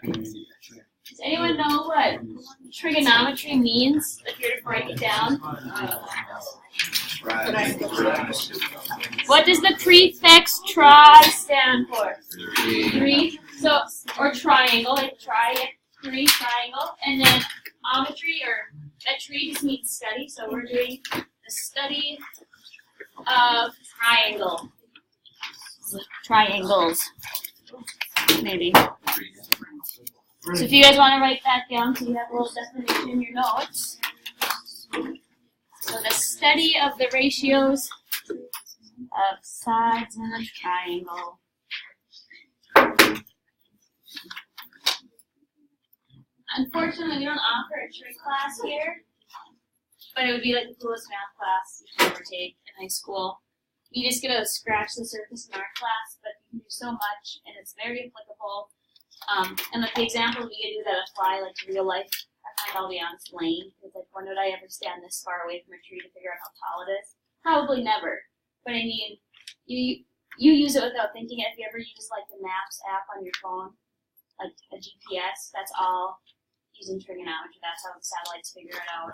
Does anyone know what trigonometry means if you're to break it down? What does the prefix tri stand for? 3. So, or triangle, like triangle. And then ometry, or that tree just means study. So we're doing the study of triangles, maybe. So if you guys want to write that down, so you have a little definition in your notes. So the study of the ratios of sides in a triangle. Unfortunately, we don't offer a trig class here, but it would be like the coolest math class you can ever take in high school. You just get to scratch the surface in our class, but you can do so much, and it's very applicable. And like the examples we can do that apply like to real life, I find, I'll be honest, lame. It's like, when would I ever stand this far away from a tree to figure out how tall it is? Probably never. But I mean, you use it without thinking it. If you ever use like the Maps app on your phone, like a GPS, that's all using trigonometry. That's how the satellites figure it out.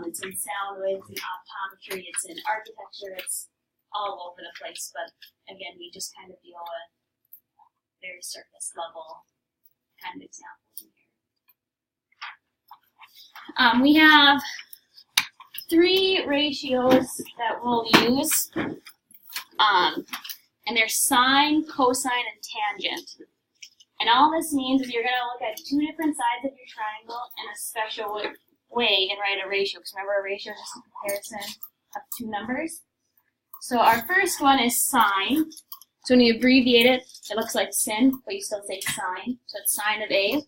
It's in sound waves, in optometry, it's in architecture, it's all over the place. But again, we just kind of deal with very surface level kind of examples in here. We have 3 ratios that we'll use, and they're sine, cosine, and tangent. And all this means is you're going to look at 2 different sides of your triangle in a special way and write a ratio. Because remember, a ratio is just a comparison of 2 numbers. So our first one is sine. So when you abbreviate it, it looks like sin, but you still say sine. So it's sine of A.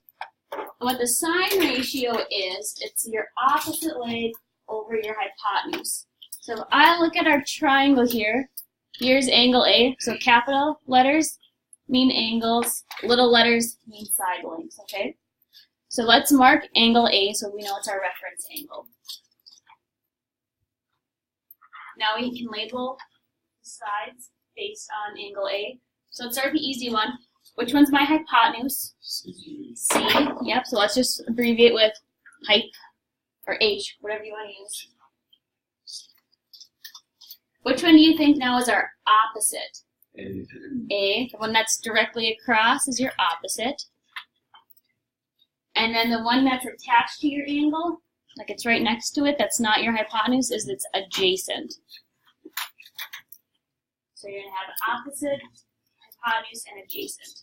And what the sine ratio is, it's your opposite leg over your hypotenuse. So if I look at our triangle here, here's angle A. So capital letters mean angles, little letters mean side lengths, okay? So let's mark angle A so we know it's our reference angle. Now we can label the sides based on angle A. So let's start with the easy one. Which one's my hypotenuse? C. Yep, so let's just abbreviate with hype, or H, whatever you want to use. Which one do you think now is our opposite? A. The one that's directly across is your opposite. And then the one that's attached to your angle, like it's right next to it, that's not your hypotenuse, is its adjacent. So you're going to have opposite, hypotenuse, and adjacent.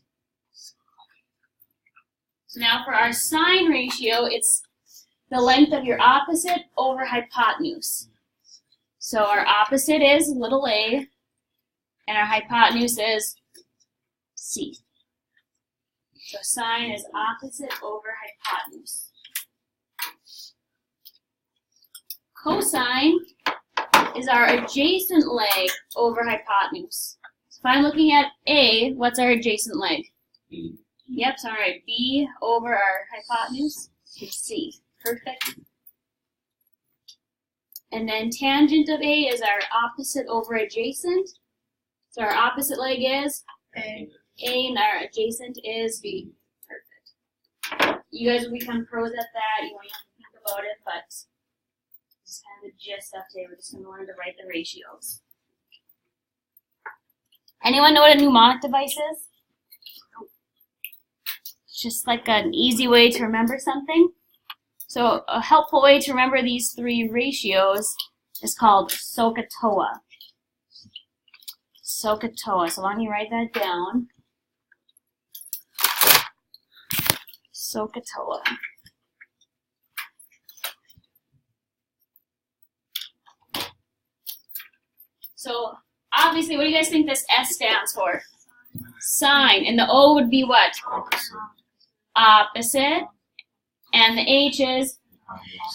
So now for our sine ratio, it's the length of your opposite over hypotenuse. So our opposite is little a, and our hypotenuse is C. So sine is opposite over hypotenuse. Cosine is our adjacent leg over hypotenuse. So if I'm looking at A, what's our adjacent leg? B. Yep, so alright, B over our hypotenuse is C. Perfect. And then tangent of A is our opposite over adjacent. So our opposite leg is A, and our adjacent is B. Perfect. You guys will become pros at that. You won't have to think about it, but this is kind of the gist of today. We're just going to learn to write the ratios. Anyone know what a mnemonic device is? It's just like an easy way to remember something. So a helpful way to remember these 3 ratios is called SOHCAHTOA. SOHCAHTOA. So why don't you write that down? SOHCAHTOA. So obviously, what do you guys think this S stands for? Sine. And the O would be what? Opposite. And the H is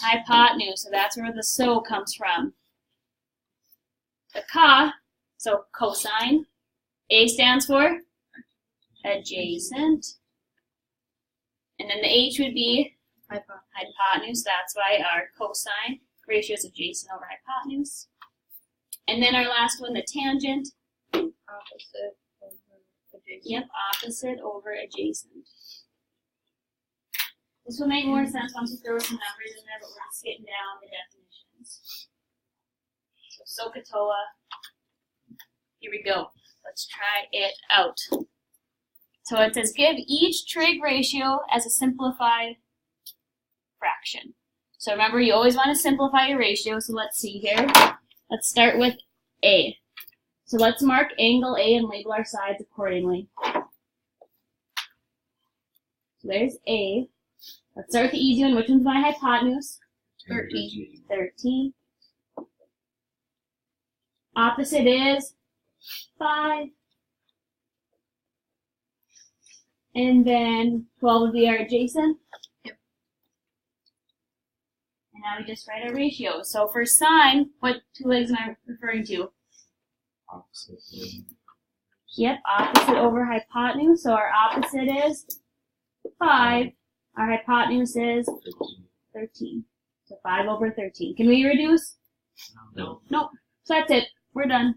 hypotenuse. So that's where the SO comes from. The CA, so cosine. A stands for adjacent. And then the H would be hypotenuse. That's why our cosine ratio is adjacent over hypotenuse. And then our last one, the tangent. Opposite over adjacent. Yep, opposite over adjacent. This will make more sense once we throw some numbers in there, but we're just getting down the definitions. So SOHCAHTOA. Here we go. Let's try it out. So it says give each trig ratio as a simplified fraction. So remember, you always want to simplify your ratio. So let's see here. Let's start with A. So let's mark angle A and label our sides accordingly. So there's A. Let's start with the easy one. Which one's my hypotenuse? 13. 13. Opposite is 5. And then 12 would be our adjacent. Yep. And now we just write our ratio. So for sine, what two legs am I referring to? Opposite. Yep, opposite over hypotenuse. So our opposite is 5. Our hypotenuse is 13. So 5 over 13. Can we reduce? No. Nope. So that's it. We're done.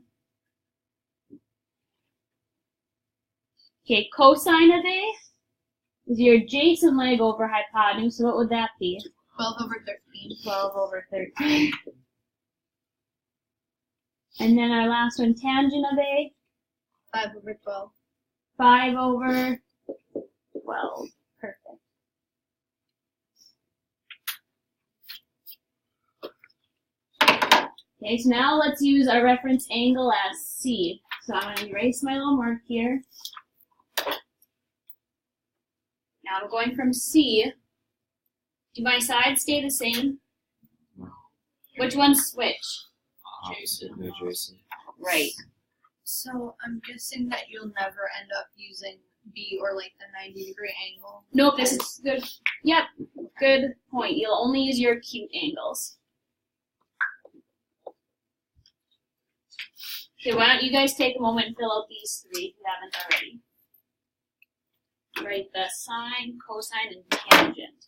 Okay, cosine of A is your adjacent leg over hypotenuse. So what would that be? 12 over 13. 12 over 13. And then our last one, tangent of A, 5 over 12. 5 over 12. Perfect. Okay, so now let's use our reference angle as C. So I'm going to erase my little mark here. Now I'm going from C. Do my sides stay the same? Which ones switch? Opposite and adjacent. Right. So I'm guessing that you'll never end up using B or like the 90-degree angle. Nope, this is good. Yep, good point. You'll only use your acute angles. Okay, why don't you guys take a moment and fill out these three if you haven't already. Write the sine, cosine, and tangent.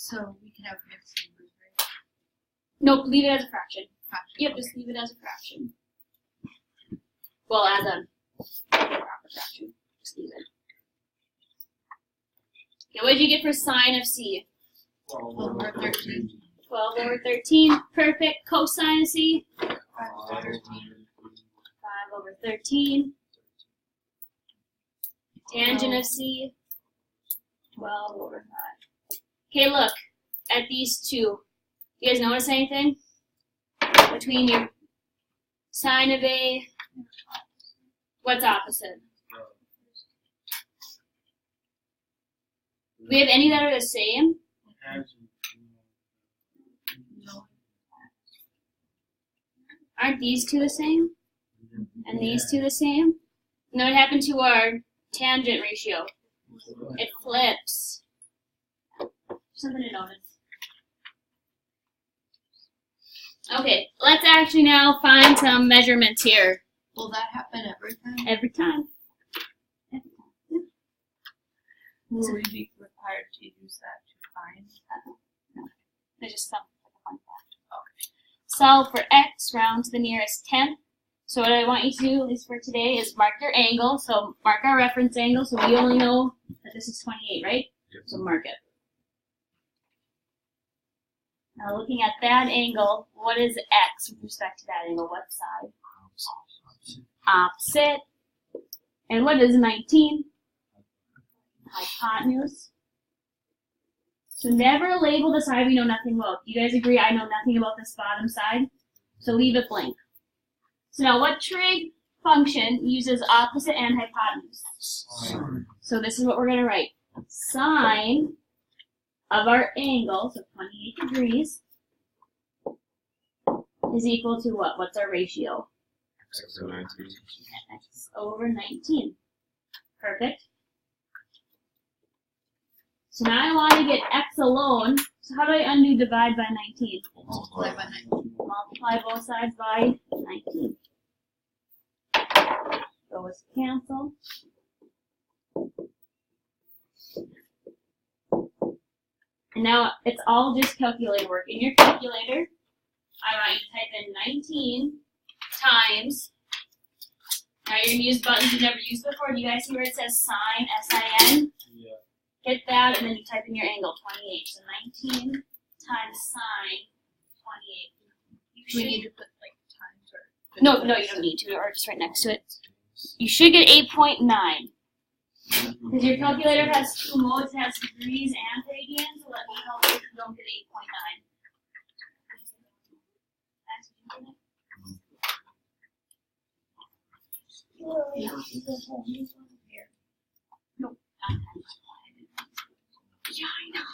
So we can have mixed numbers, right? Nope, leave it as a fraction. Fraction, Yep, okay. just leave it as a fraction. Well, as a proper fraction. Just leave it. Okay, what did you get for sine of C? 12 over 13. 12 over 13. Perfect. Cosine of C? 5 over 13. 5 over 13. Tangent of C? 12 over 5. Okay, look at these two. You guys notice anything? Between your sine of A, what's opposite? Do we have any that are the same? No. Aren't these two the same? And these two the same? And then what happened to our tangent ratio? It flips. Something to notice. Okay, let's actually now find some measurements here. Will that happen every time? Every time. Will we be required to use that to find? There's just some fun fact. Okay. Solve for x, round to the nearest tenth. So what I want you to do, at least for today, is mark your angle. So mark our reference angle. So we only know that this is 28, right? Yep. So mark it. Now looking at that angle, what is x with respect to that angle? What side? Opposite. And what is 19? Hypotenuse. So never label the side we know nothing about. Do you guys agree I know nothing about this bottom side? So leave it blank. So now what trig function uses opposite and hypotenuse? So this is what we're going to write. Sine of our angle, so 28 degrees, is equal to what? What's our ratio? X over 19. X over 19. Perfect. So now I want to get x alone. So how do I undo divide by 19? Multiply by 19. Multiply both sides by 19. go with cancel. And now it's all just calculator work. In your calculator, I want you to type in 19 times. Now you're going to use buttons you've never used before. Do you guys see where it says sine, S-I-N? Yeah. Hit that, and then you type in your angle, 28. So 19 times sine, 28. Do we need to put like times or? No, you don't need to, or just right next to it. You should get 8.9. Because your calculator has two modes, it has degrees and radians, so let me help you if you don't get 8.9. Nope. Yeah, I know.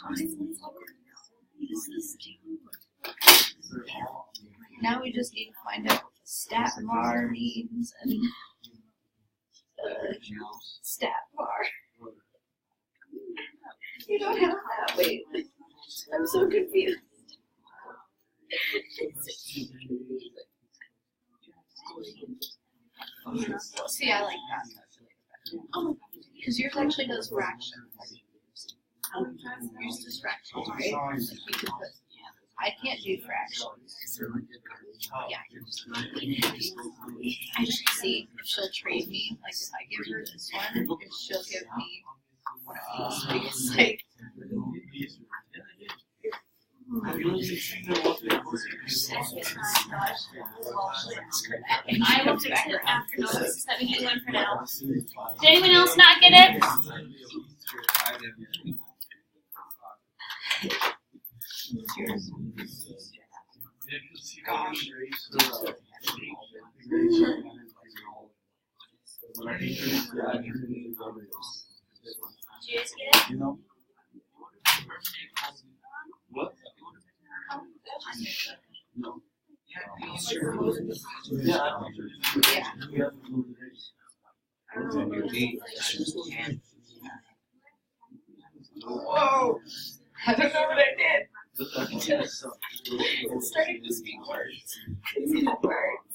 Now we just need to find out what the stat bar means and stat bar. You don't have that. Wait, I'm so confused. See, I like that. Oh, because yours actually does fractions. Yours does fractions, right? Like you could put. I can't do fractions. Yeah. I should see if she'll trade me. Like if I give her this one, if she'll give me one of these. Because like. I will fix it after notice. Let me get one for now. Did anyone else not get it? Did you guys get it? What? No. Whoa! I don't know what I did. It's starting to speak words. It's in words.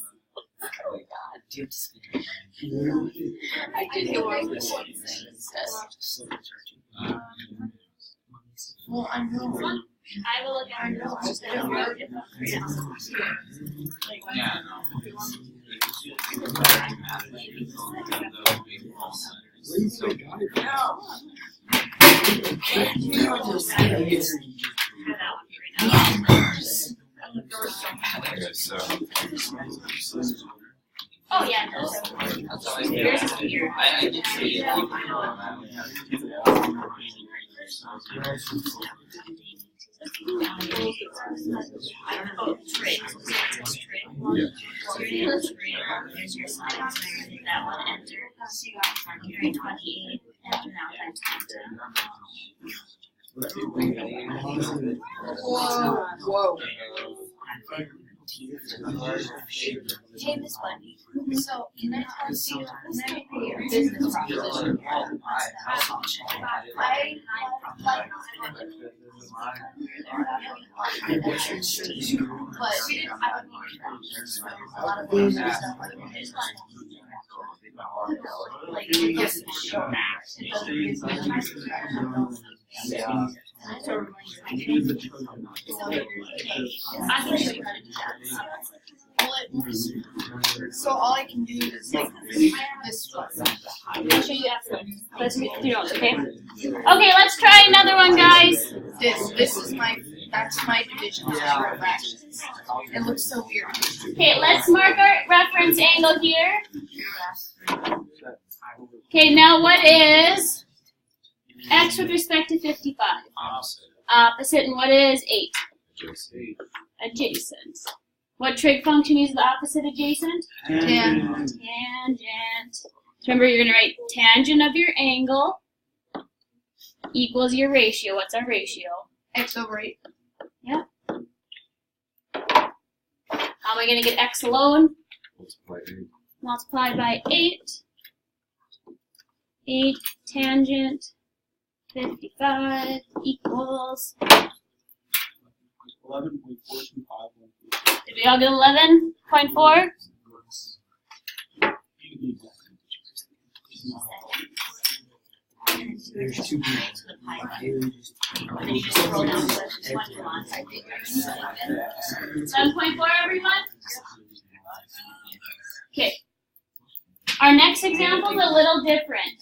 Oh my god. I did the wrong one instead. Well, I know. I will look at it. I don't know. Oh yeah, those. Yours is here. Oh, trade. There's your sign. That one, enter. Carry 28. Enter now times 10. Whoa. Hey, Miss Bunny. So, can I ask you, your business proposition? But a lot of things and stuff like like it doesn't show that. It doesn't give I can show you how to do that. So all I can do is like this one. I'll show you after. Let's do notes, okay? Okay, let's try another one, guys. This is that's my division of fractions. It looks so weird. Okay, let's mark our reference angle here. Okay, now what is x with respect to 55? Opposite, and what is 8? Adjacent. What trig function uses the opposite adjacent? Tangent. Tangent. So remember, you're going to write tangent of your angle equals your ratio. What's our ratio? X over 8. Yeah. How am I going to get x alone? Multiplied by 8. 8 tangent 55 equals. 11.425. Did we all get 11.4? There's two to the pi value. And then you just scroll down to which one you want. 7.4, everyone? Okay. Our next example is a little different.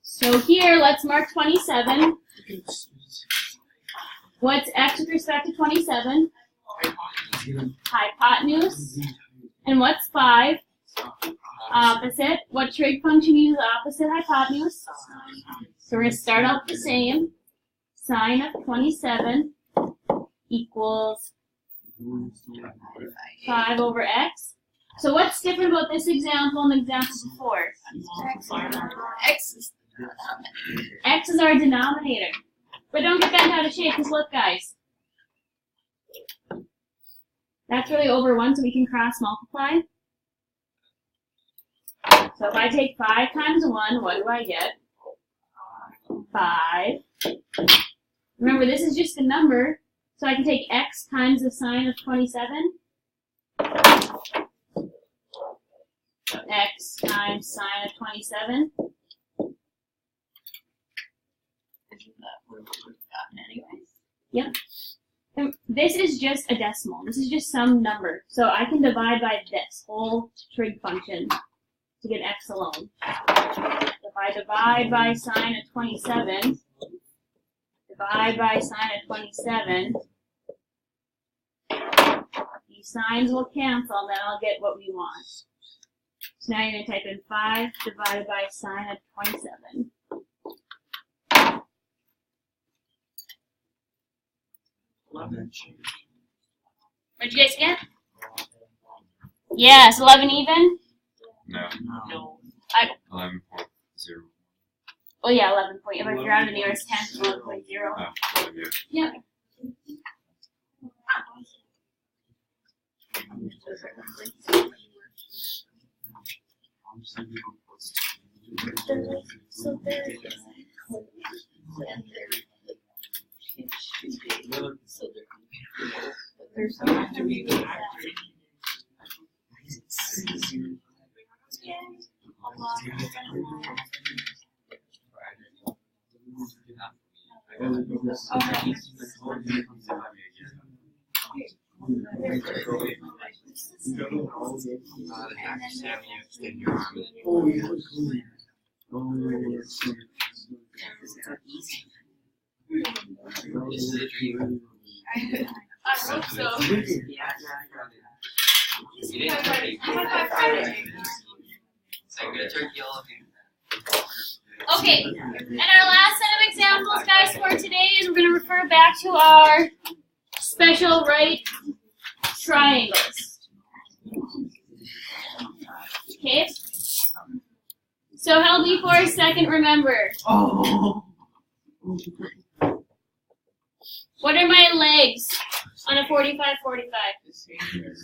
So here, let's mark 27. What's x with respect to 27? Hypotenuse. And what's 5? Opposite. What trig function uses opposite hypotenuse? So we're going to start out the same. Sine of 27 equals 5 over x. So what's different about this example and the example before? X is our denominator. But don't get bent out of shape, because look, guys. That's really over 1, so we can cross multiply. So if I take 5 times 1, what do I get? 5. Remember, this is just a number, so I can take x times the sine of 27. So x times sine of 27. Yep. And this is just a decimal. This is just some number. So I can divide by this whole trig function to get x alone. If I divide by sine of 27, divide by sine of 27, these signs will cancel, and then I'll get what we want. So now you're going to type in 5 divided by sine of 27. What'd you guys get? Yes, 11 even? No. 11.0. Oh yeah, 11 point. If I round the nearest 10, it's 11.0. Yep. So there's so much to be I hope so. Okay, and our last set of examples, guys, for today is we're going to refer back to our special right triangles. Okay? So help me for a second remember. What are my legs on a 45-45?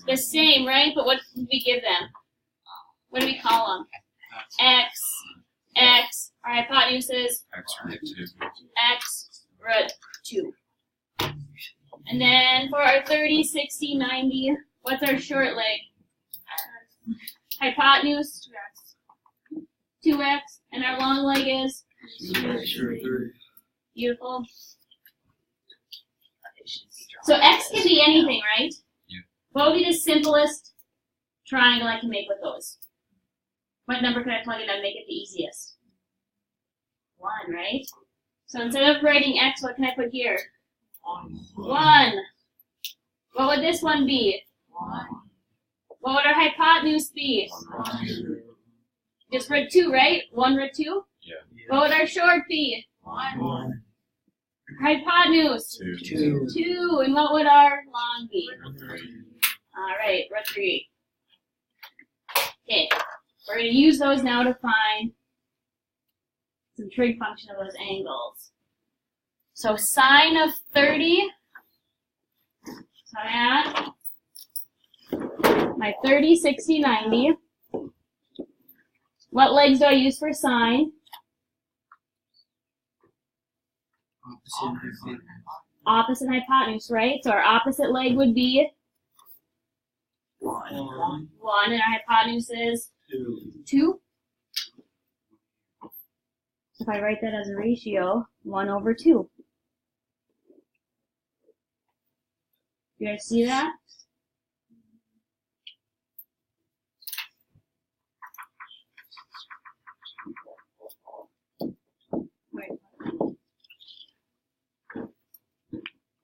The same, right? But what did we give them? What do we call them? X, X. Our hypotenuse is X root 2. And then for our 30, 60, 90, what's our short leg? Hypotenuse? 2x. And our long leg is? Beautiful. So x can be anything, right? Yeah. What would be the simplest triangle I can make with those? What number could I plug in and make it the easiest? 1, right? So instead of writing x, what can I put here? 1. What would this one be? 1. What would our hypotenuse be? 1. Just root 2, right? 1 root 2? Yeah. What would our short be? 1. Hypotenuse? 2. 2. And what would our long be? Alright, root 3. Okay, we're going to use those now to find some trig function of those angles. So sine of 30, so I'm at my 30, 60, 90. What legs do I use for sine? Opposite hypotenuse, right? So our opposite leg would be 1. 1, and our hypotenuse is 2. 2. If I write that as a ratio, 1 over 2. You guys see that?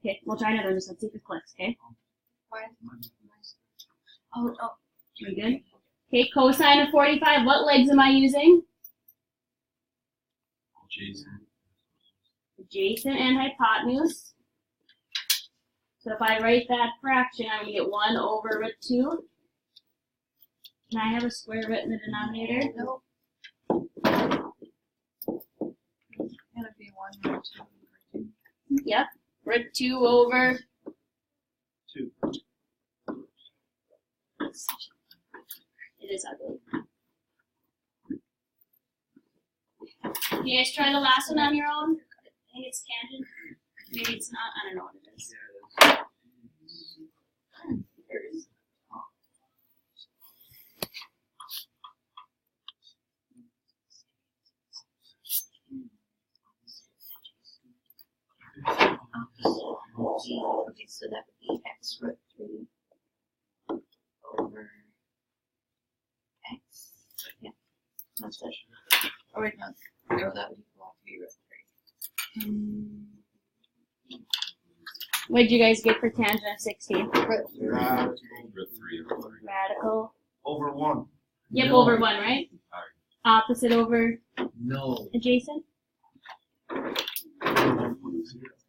Okay, we'll try another one. Just let's see if it clicks, okay? Oh, We good? Okay, cosine of 45. What legs am I using? Jason. Adjacent and hypotenuse. So if I write that fraction, I'm going to get 1 over root 2. Can I have a square root in the denominator? no. Gonna be 1 or 2. Yep. Root 2 over 2. It is ugly. You guys try the last one on your own? I think it's tangent. Maybe it's not. I don't know what it is. Okay, so that would be x root 3 over x. Yeah, that's it. Or wait, no, that would equal 3 root 3. What did you guys get for tangent of 60? Root 3. Radical Root 3 over 3. Radical. over 1. Yep, No. over 1, right? Opposite over No. adjacent? 1.0.